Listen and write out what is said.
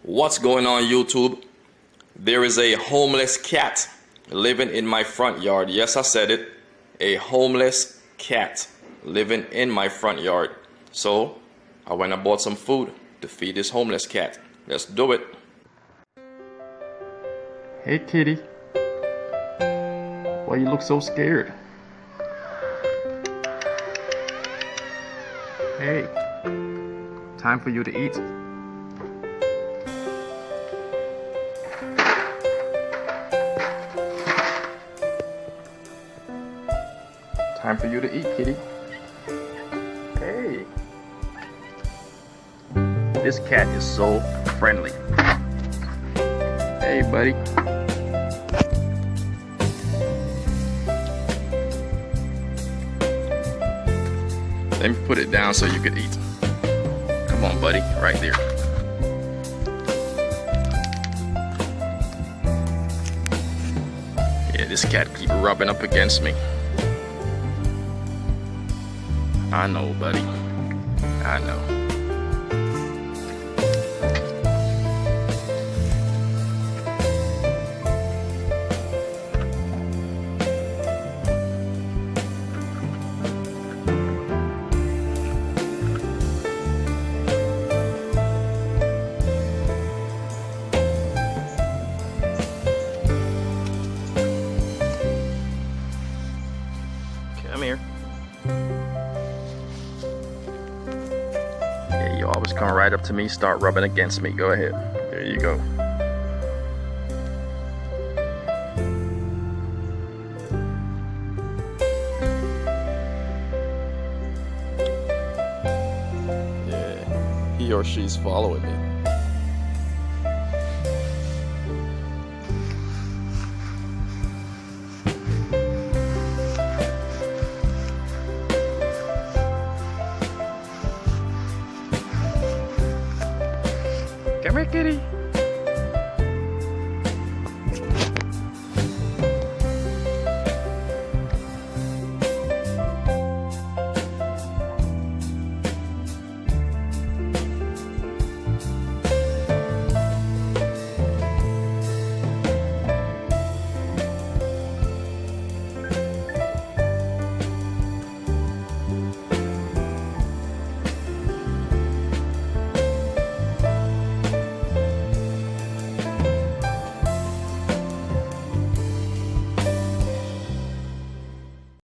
What's going on, YouTube? There is a homeless cat living in my front yard. Yes, I said it. A homeless cat living in my front yard. So I went and bought some food to feed this homeless cat. Let's do it. Hey kitty, why you look so scared? Hey, time for you to eat. Time for you to eat, kitty. Hey, this cat is so friendly. Hey, buddy. Let me put it down so you could eat. Come on, buddy, right there. Yeah, this cat keep rubbing up against me. I know, buddy. I know. Come here. Yeah, you always come right up to me, start rubbing against me. Go ahead. There you go. Yeah, he or she's following me. Come here, kitty.